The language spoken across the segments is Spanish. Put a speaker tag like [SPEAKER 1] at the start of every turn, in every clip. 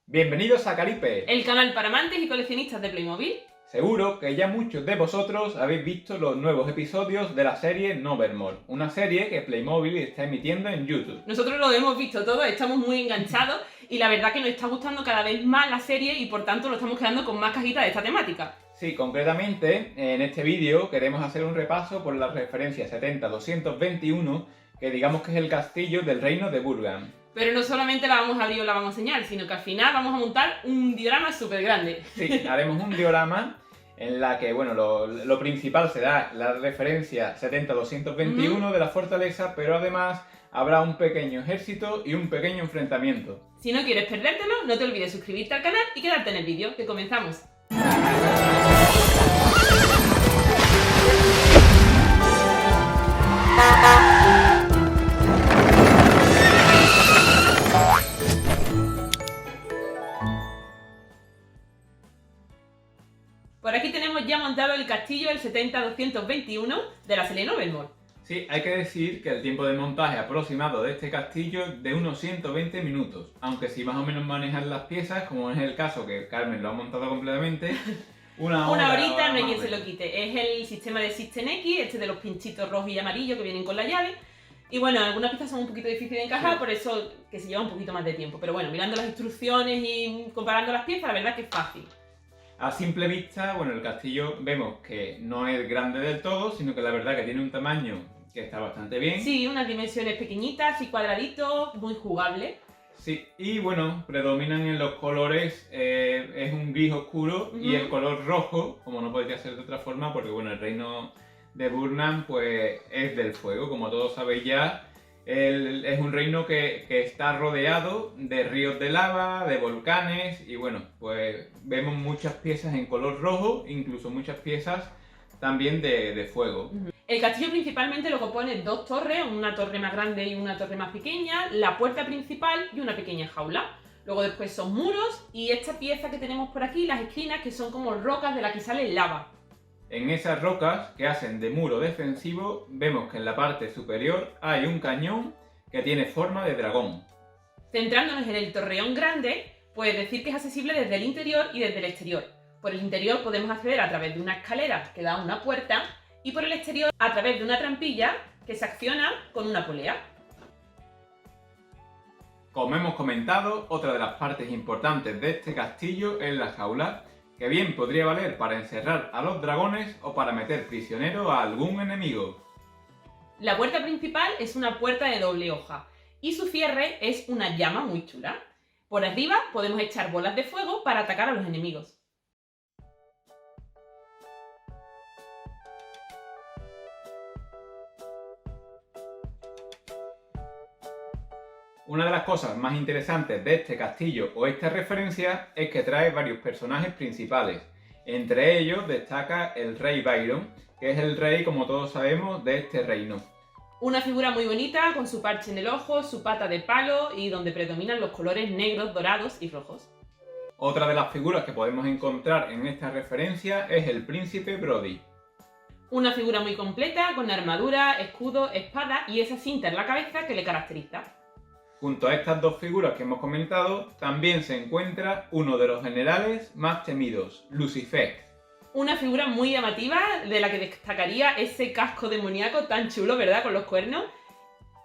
[SPEAKER 1] Bienvenidos a Caripe.
[SPEAKER 2] El canal para amantes y coleccionistas de Playmobil.
[SPEAKER 1] Seguro que ya muchos de vosotros habéis visto los nuevos episodios de la serie Nevermore, una serie que Playmobil está emitiendo en YouTube.
[SPEAKER 2] Nosotros lo hemos visto todo, estamos muy enganchados y la verdad que nos está gustando cada vez más la serie y por tanto lo estamos quedando con más cajitas de esta temática.
[SPEAKER 1] Sí, concretamente en este vídeo queremos hacer un repaso por la referencia 70221, que digamos que es el castillo del reino de Burgan.
[SPEAKER 2] Pero no solamente la vamos a abrir o la vamos a enseñar, sino que al final vamos a montar un diorama súper grande.
[SPEAKER 1] Sí, haremos un diorama en la que, bueno, lo principal será la referencia 70221 de la fortaleza, pero además habrá un pequeño ejército y un pequeño enfrentamiento.
[SPEAKER 2] Si no quieres perdértelo, no te olvides suscribirte al canal y quedarte en el vídeo, que comenzamos. Por aquí tenemos ya montado el castillo del 70221 de la serie Nevermore.
[SPEAKER 1] Sí, hay que decir que el tiempo de montaje aproximado de este castillo es de unos 120 minutos, aunque si más o menos manejan las piezas, como es el caso que Carmen lo ha montado completamente, una
[SPEAKER 2] horita no hay quien
[SPEAKER 1] más
[SPEAKER 2] se lo quite. Es el sistema de System X, este de los pinchitos rojos y amarillos que vienen con la llave. Y bueno, algunas piezas son un poquito difíciles de encajar,
[SPEAKER 1] Sí.
[SPEAKER 2] por eso que se lleva un poquito más de tiempo. Pero bueno, mirando las instrucciones y comparando las piezas, la verdad que es fácil.
[SPEAKER 1] A simple vista, bueno, el castillo vemos que no es grande del todo, sino que la verdad que tiene un tamaño que está bastante bien.
[SPEAKER 2] Sí, unas dimensiones pequeñitas y cuadraditos, muy jugable.
[SPEAKER 1] Sí, y bueno, predominan en los colores, es un gris oscuro y el color rojo, como no podría ser de otra forma, porque bueno, el reino de Burnan pues es del fuego, como todos sabéis ya. Es un reino que está rodeado de ríos de lava, de volcanes y bueno, pues vemos muchas piezas en color rojo, incluso muchas piezas también de fuego.
[SPEAKER 2] El castillo principalmente lo compone dos torres, una torre más grande y una torre más pequeña, la puerta principal y una pequeña jaula. Luego después son muros y esta pieza que tenemos por aquí, las esquinas, que son como rocas de las que sale lava.
[SPEAKER 1] En esas rocas que hacen de muro defensivo, vemos que en la parte superior hay un cañón que tiene forma de dragón.
[SPEAKER 2] Centrándonos en el torreón grande, puedes decir que es accesible desde el interior y desde el exterior. Por el interior podemos acceder a través de una escalera que da a una puerta y por el exterior a través de una trampilla que se acciona con una polea.
[SPEAKER 1] Como hemos comentado, otra de las partes importantes de este castillo es la jaula, que bien podría valer para encerrar a los dragones o para meter prisionero a algún enemigo.
[SPEAKER 2] La puerta principal es una puerta de doble hoja y su cierre es una llama muy chula. Por arriba podemos echar bolas de fuego para atacar a los enemigos.
[SPEAKER 1] Una de las cosas más interesantes de este castillo o esta referencia es que trae varios personajes principales. Entre ellos destaca el rey Byron, que es el rey, como todos sabemos, de este reino.
[SPEAKER 2] Una figura muy bonita con su parche en el ojo, su pata de palo y donde predominan los colores negros, dorados y rojos.
[SPEAKER 1] Otra de las figuras que podemos encontrar en esta referencia es el príncipe Brody.
[SPEAKER 2] Una figura muy completa con armadura, escudo, espada y esa cinta en la cabeza que le caracteriza.
[SPEAKER 1] Junto a estas dos figuras que hemos comentado, también se encuentra uno de los generales más temidos, Lucifer.
[SPEAKER 2] Una figura muy llamativa de la que destacaría ese casco demoníaco tan chulo, ¿verdad? Con los cuernos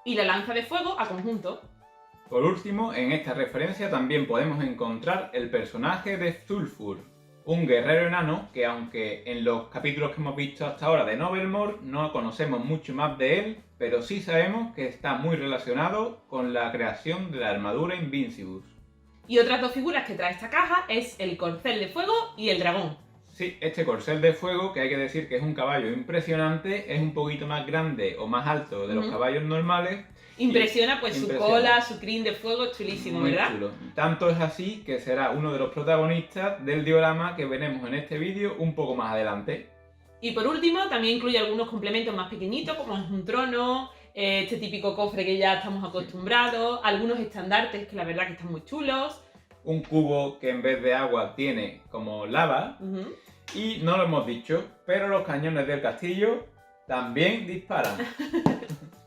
[SPEAKER 2] y la lanza de fuego a conjunto.
[SPEAKER 1] Por último, en esta referencia también podemos encontrar el personaje de Zulfur, un guerrero enano que, aunque en los capítulos que hemos visto hasta ahora de Nevermore no conocemos mucho más de él, pero sí sabemos que está muy relacionado con la creación de la armadura Invincible.
[SPEAKER 2] Y otras dos figuras que trae esta caja es el corcel de fuego y el dragón.
[SPEAKER 1] Sí, este corcel de fuego, que hay que decir que es un caballo impresionante, es un poquito más grande o más alto de los caballos normales.
[SPEAKER 2] Impresiona pues su cola, su crin de fuego, chulísimo,
[SPEAKER 1] muy
[SPEAKER 2] ¿verdad?
[SPEAKER 1] Chulo. Tanto es así que será uno de los protagonistas del diorama que veremos en este vídeo un poco más adelante.
[SPEAKER 2] Y por último, también incluye algunos complementos más pequeñitos, como es un trono, este típico cofre que ya estamos acostumbrados, algunos estandartes que la verdad que están muy chulos.
[SPEAKER 1] Un cubo que en vez de agua tiene como lava. Y no lo hemos dicho, pero los cañones del castillo también disparan.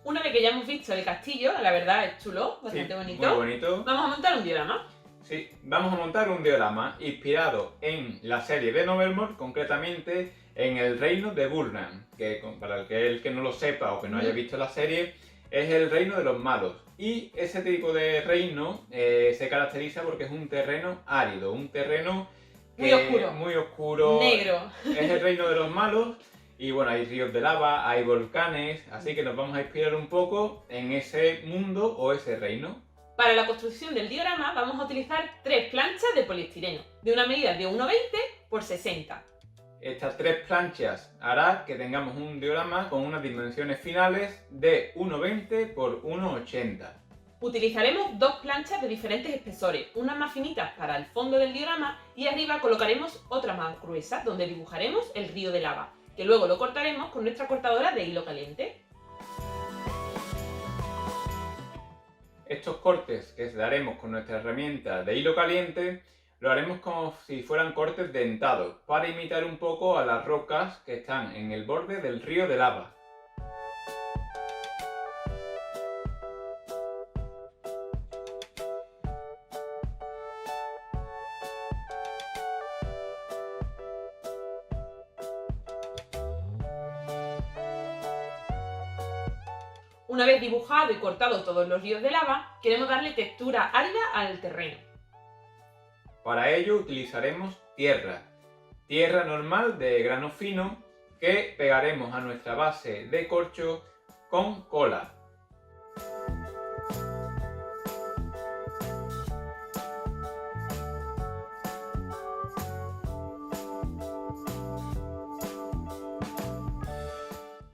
[SPEAKER 2] Una vez que ya hemos visto el castillo, la verdad es chulo, bastante bonito.
[SPEAKER 1] Muy bonito.
[SPEAKER 2] Vamos a montar un diorama.
[SPEAKER 1] Sí, vamos a montar un diorama inspirado en la serie de Nevermore, concretamente en el reino de Burnham, que para el que no lo sepa o que no haya visto la serie, es el reino de los malos. Y ese tipo de reino se caracteriza porque es un terreno árido, un terreno
[SPEAKER 2] muy
[SPEAKER 1] oscuro,
[SPEAKER 2] negro.
[SPEAKER 1] Es el reino de los malos. Y bueno, hay ríos de lava, hay volcanes, así que nos vamos a inspirar un poco en ese mundo o ese reino.
[SPEAKER 2] Para la construcción del diorama vamos a utilizar 3 planchas de poliestireno, de una medida de 1,20 por 60.
[SPEAKER 1] Estas 3 planchas hará que tengamos un diorama con unas dimensiones finales de 1,20 por 1,80.
[SPEAKER 2] Utilizaremos 2 planchas de diferentes espesores, unas más finitas para el fondo del diorama y arriba colocaremos otra más gruesa donde dibujaremos el río de lava, que luego lo cortaremos con nuestra cortadora de hilo caliente.
[SPEAKER 1] Estos cortes que daremos con nuestra herramienta de hilo caliente lo haremos como si fueran cortes dentados para imitar un poco a las rocas que están en el borde del río de lava.
[SPEAKER 2] Una vez dibujado y cortado todos los ríos de lava, queremos darle textura árida al terreno.
[SPEAKER 1] Para ello utilizaremos tierra normal de grano fino que pegaremos a nuestra base de corcho con cola.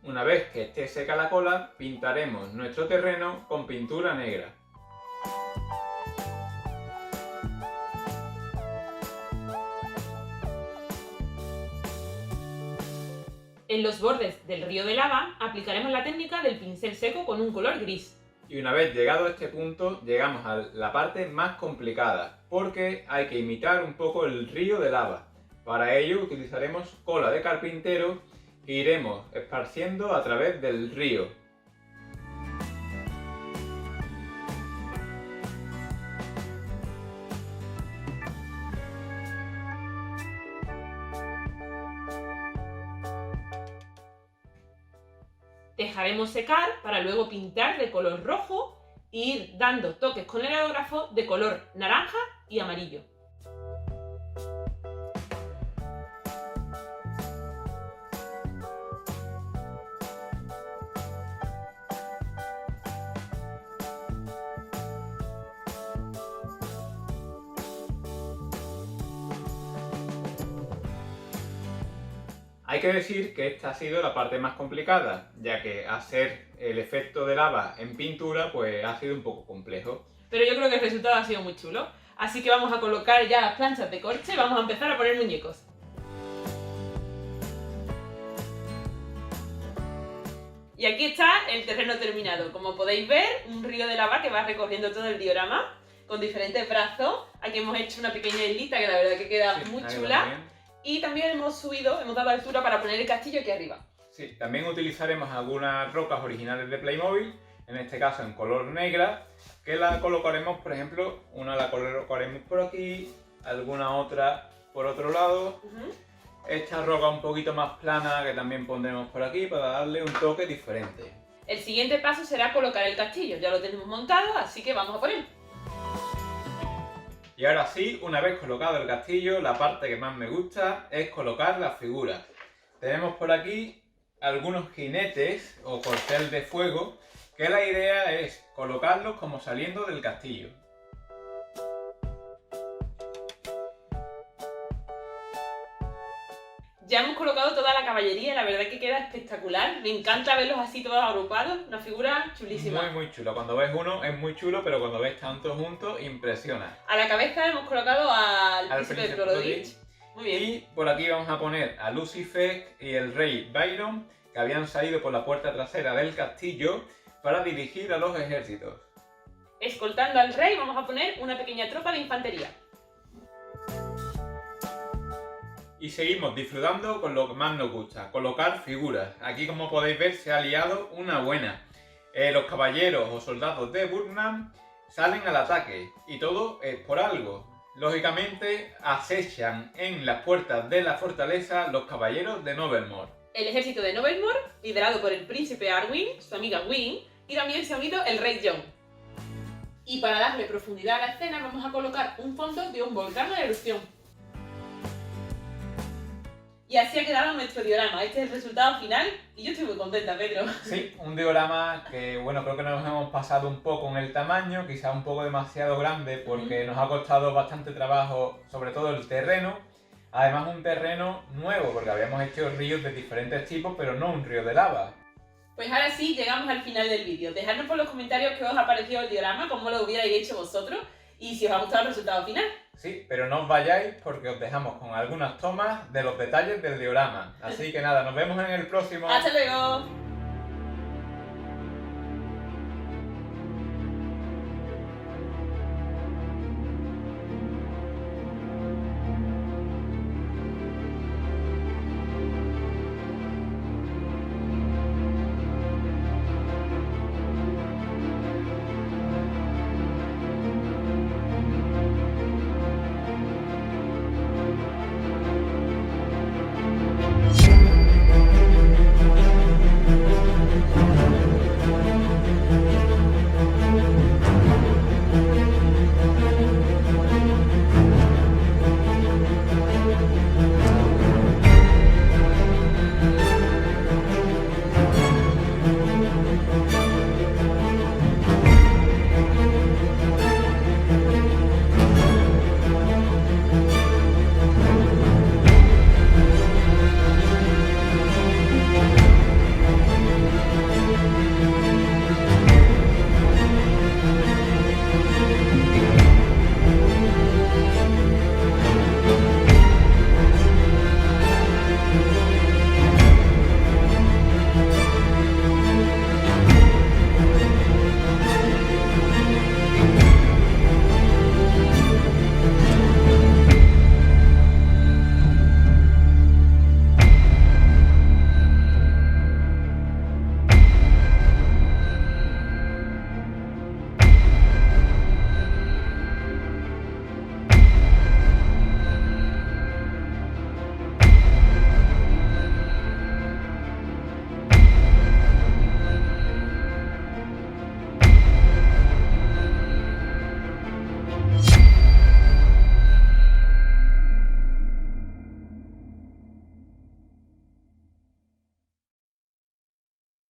[SPEAKER 1] Una vez que esté seca la cola, pintaremos nuestro terreno con pintura negra.
[SPEAKER 2] En los bordes del río de lava aplicaremos la técnica del pincel seco con un color gris.
[SPEAKER 1] Y una vez llegado a este punto, llegamos a la parte más complicada, porque hay que imitar un poco el río de lava. Para ello utilizaremos cola de carpintero que iremos esparciendo a través del río.
[SPEAKER 2] Dejaremos secar para luego pintar de color rojo e ir dando toques con el aerógrafo de color naranja y amarillo.
[SPEAKER 1] Hay que decir que esta ha sido la parte más complicada, ya que hacer el efecto de lava en pintura pues ha sido un poco complejo.
[SPEAKER 2] Pero yo creo que el resultado ha sido muy chulo. Así que vamos a colocar ya las planchas de corcho y vamos a empezar a poner muñecos. Y aquí está el terreno terminado. Como podéis ver, un río de lava que va recorriendo todo el diorama con diferentes brazos. Aquí hemos hecho una pequeña islita que la verdad que queda muy chula. Y también hemos dado altura para poner el castillo aquí arriba.
[SPEAKER 1] Sí, también utilizaremos algunas rocas originales de Playmobil, en este caso en color negra, que la colocaremos, por ejemplo, una la colocaremos por aquí, alguna otra por otro lado. Esta roca un poquito más plana que también pondremos por aquí para darle un toque diferente.
[SPEAKER 2] El siguiente paso será colocar el castillo. Ya lo tenemos montado, así que vamos a por él.
[SPEAKER 1] Y ahora sí, una vez colocado el castillo, la parte que más me gusta es colocar las figuras. Tenemos por aquí algunos jinetes o corcel de fuego, que la idea es colocarlos como saliendo del castillo.
[SPEAKER 2] Ya hemos colocado toda la caballería, la verdad que queda espectacular. Me encanta verlos así todos agrupados, una figura chulísima.
[SPEAKER 1] Muy chulo. Cuando ves uno es muy chulo, pero cuando ves tantos juntos impresiona.
[SPEAKER 2] A la cabeza hemos colocado al príncipe de Florodich. Muy bien.
[SPEAKER 1] Y por aquí vamos a poner a Lucifer y el rey Byron, que habían salido por la puerta trasera del castillo para dirigir a los ejércitos.
[SPEAKER 2] Escoltando al rey vamos a poner una pequeña tropa de infantería.
[SPEAKER 1] Y seguimos disfrutando con lo que más nos gusta, colocar figuras. Aquí, como podéis ver, se ha liado una buena. Los caballeros o soldados de Burnham salen al ataque y todo es por algo. Lógicamente acechan en las puertas de la fortaleza los caballeros de Novermore.
[SPEAKER 2] El ejército de Novermore, liderado por el príncipe Arwyn, su amiga Gwyn, y también se ha unido el rey Jon. Y para darle profundidad a la escena vamos a colocar un fondo de un volcán en erupción. Y así ha quedado nuestro diorama. Este es el resultado final y yo estoy muy contenta, Pedro.
[SPEAKER 1] Sí, un diorama que, bueno, creo que nos hemos pasado un poco en el tamaño, quizá un poco demasiado grande porque nos ha costado bastante trabajo, sobre todo el terreno. Además un terreno nuevo, porque habíamos hecho ríos de diferentes tipos, pero no un río de lava.
[SPEAKER 2] Pues ahora sí, llegamos al final del vídeo. Dejadnos por los comentarios qué os ha parecido el diorama, cómo lo hubierais hecho vosotros y si os ha gustado el resultado final.
[SPEAKER 1] Sí, pero no os vayáis porque os dejamos con algunas tomas de los detalles del diorama. Así que nada, nos vemos en el próximo.
[SPEAKER 2] ¡Hasta luego!